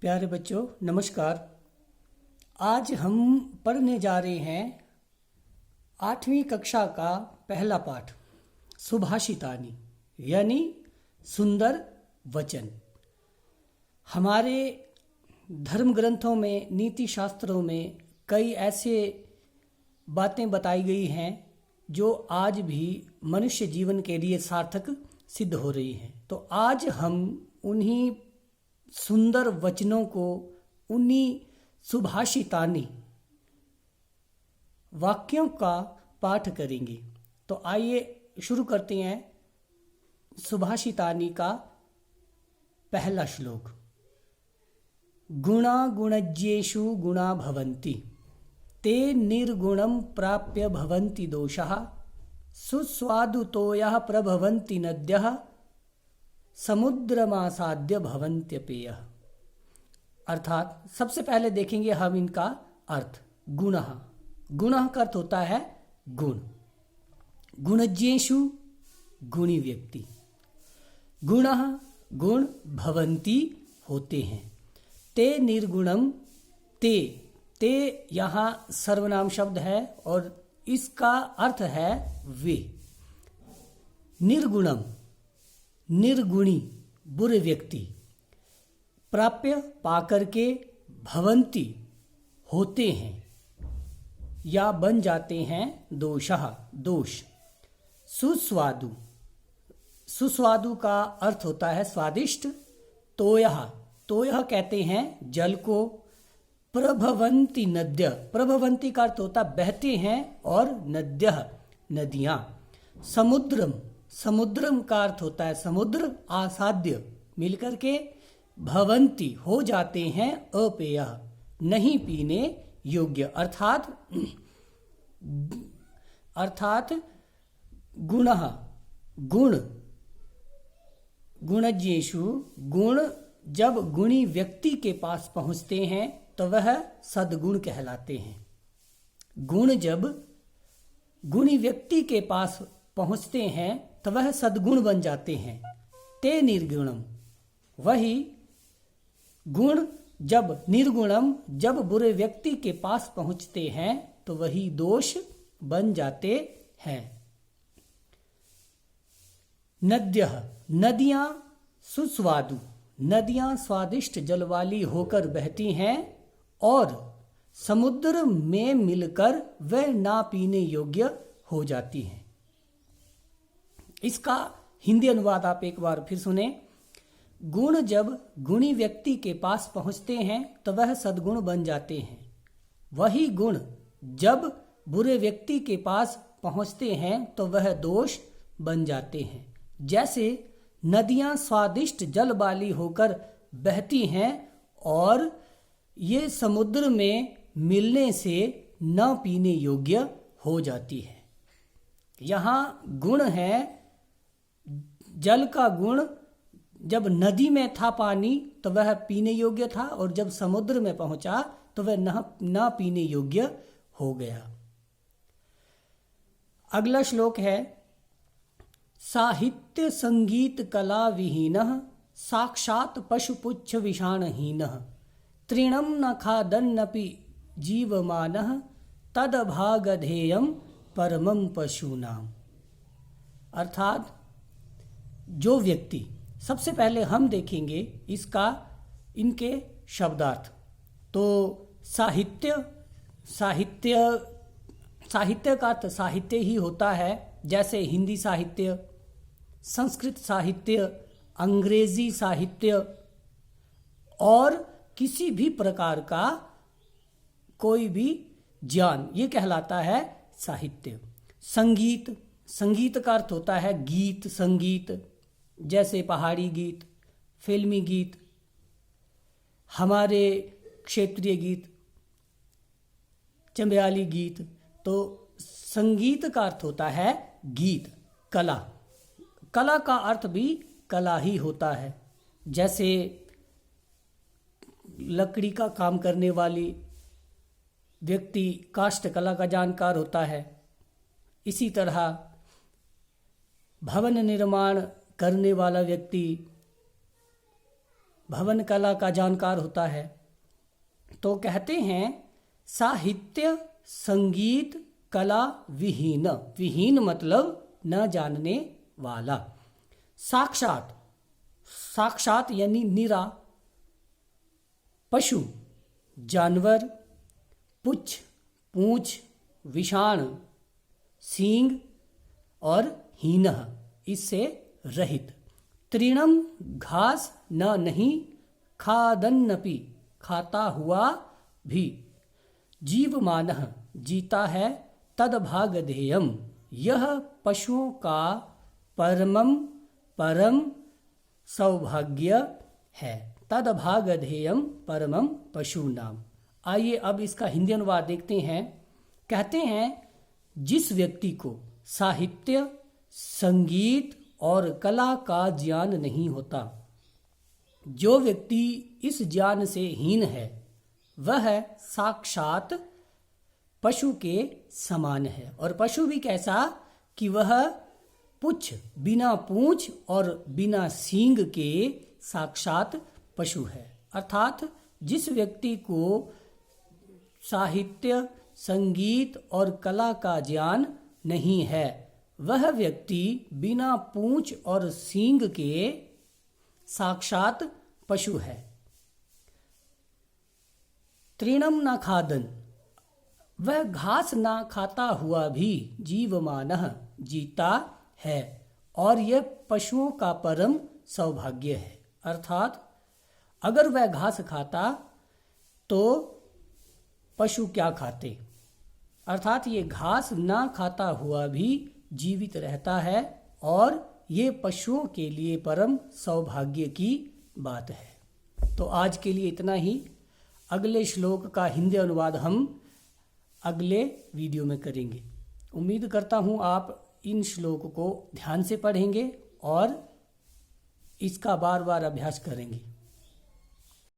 प्यारे बच्चों नमस्कार। आज हम पढ़ने जा रहे हैं 8वीं कक्षा का पहला पाठ सुभाषितानी यानी सुंदर वचन। हमारे धर्म ग्रंथों में, नीति शास्त्रों में कई ऐसे बातें बताई गई हैं जो आज भी मनुष्य जीवन के लिए सार्थक सिद्ध हो रही हैं। तो आज हम उन्हीं सुंदर वचनों को, उन्हीं सुभाषितानी वाक्यों का पाठ करेंगे। तो आइए शुरू करते हैं सुभाषितानी का पहला श्लोक। गुणा गुणज्येषु गुणा भवन्ति ते निर्गुणं प्राप्य भवन्ति दोषः सुस्वादुतोयः प्रभवन्ति नद्यः समुद्रमासाद्य भवन्त्यपेयः। अर्थात सबसे पहले देखेंगे हम इनका अर्थ। गुणः, गुणः का अर्थ होता है गुण। गुणज्येषु गुणी व्यक्ति, गुणः गुण भवन्ति होते हैं। ते निर्गुणम, ते यहाँ सर्वनाम शब्द है और इसका अर्थ है वे। निर्गुणम निर्गुणी बुरे व्यक्ति, प्राप्य पाकर के, भवंती होते हैं या बन जाते हैं, दोषः दोष। सुस्वादु, सुस्वादु का अर्थ होता है स्वादिष्ट। तोयः, तोयः कहते हैं जल को। प्रभवंती नद्य, प्रभवंती का अर्थ होता बहते हैं, और नद्यः नदियां। समुद्रम, समुद्रम का अर्थ होता है समुद्र। आसाद्य मिलकर के, भवंती हो जाते हैं, अपेय नहीं पीने योग्य। अर्थात गुणः गुण, गुणज्येषु गुण जब गुणी व्यक्ति के पास पहुंचते हैं तो वह सद्गुण कहलाते हैं। गुण जब गुणी व्यक्ति के पास पहुंचते हैं तो वह सद्गुण बन जाते हैं। ते निर्गुणम, वही गुण जब निर्गुणम जब बुरे व्यक्ति के पास पहुंचते हैं तो वही दोष बन जाते हैं। नद्यः, नदियां सुस्वादु, नदियां स्वादिष्ट जल वाली होकर बहती हैं और समुद्र में मिलकर वह ना पीने योग्य हो जाती हैं। इसका हिंदी अनुवाद आप एक बार फिर सुने। गुण जब गुणी व्यक्ति के पास पहुंचते हैं तो वह सद्गुण बन जाते हैं। वही गुण जब बुरे व्यक्ति के पास पहुंचते हैं तो वह दोष बन जाते हैं। जैसे नदियां स्वादिष्ट जल वाली होकर बहती हैं और ये समुद्र में मिलने से न पीने योग्य हो जाती है। यहाँ गुण है, जल का गुण जब नदी में था पानी तो वह पीने योग्य था, और जब समुद्र में पहुंचा तो वह न पीने योग्य हो गया। अगला श्लोक है साहित्य संगीत कला विहीनः साक्षात् पशुपुच्छ विषाणहीनः तृणं न खादन्नपि जीवमानः तदभागधेयं परमं पशूनाम। अर्थात जो व्यक्ति, सबसे पहले हम देखेंगे इसका, इनके शब्दार्थ। तो साहित्य, साहित्य का अर्थ साहित्य ही होता है। जैसे हिंदी साहित्य, संस्कृत साहित्य, अंग्रेजी साहित्य और किसी भी प्रकार का कोई भी ज्ञान, ये कहलाता है साहित्य। संगीत, संगीत का अर्थ होता है गीत, संगीत। जैसे पहाड़ी गीत, फिल्मी गीत, हमारे क्षेत्रीय गीत, चंबयाली गीत। तो संगीत का अर्थ होता है गीत। कला, कला का अर्थ भी कला ही होता है। जैसे लकड़ी का काम करने वाली व्यक्ति काष्ठ कला का जानकार होता है। इसी तरह भवन निर्माण करने वाला व्यक्ति भवन कला का जानकार होता है। तो कहते हैं साहित्य संगीत कला विहीन, विहीन मतलब न जानने वाला। साक्षात, साक्षात यानी निरा, पशु जानवर, पुच्छ पूंछ, विषाण सींग और हीन इससे रहित। तृणम घास न नहीं, खादन्नपि खाता हुआ भी, जीवमानः जीता है, तदभागधेयम यह पशुओं का परम सौभाग्य है। तदभागधेयम परमम पशूनाम। आइए अब इसका हिंदी अनुवाद देखते हैं। कहते हैं जिस व्यक्ति को साहित्य संगीत और कला का ज्ञान नहीं होता, जो व्यक्ति इस ज्ञान से हीन है, वह साक्षात पशु के समान है। और पशु भी कैसा कि वह पुच्छ बिना पूंछ और बिना सींग के साक्षात पशु है। अर्थात जिस व्यक्ति को साहित्य संगीत और कला का ज्ञान नहीं है, वह व्यक्ति बिना पूंछ और सींग के साक्षात पशु है। तृणम न खादन, वह घास ना खाता हुआ भी जीवमानः जीता है, और यह पशुओं का परम सौभाग्य है। अर्थात अगर वह घास खाता तो पशु क्या खाते, अर्थात ये घास ना खाता हुआ भी जीवित रहता है, और ये पशुओं के लिए परम सौभाग्य की बात है। तो आज के लिए इतना ही। अगले श्लोक का हिंदी अनुवाद हम अगले वीडियो में करेंगे। उम्मीद करता हूँ आप इन श्लोक को ध्यान से पढ़ेंगे और इसका बार बार अभ्यास करेंगे।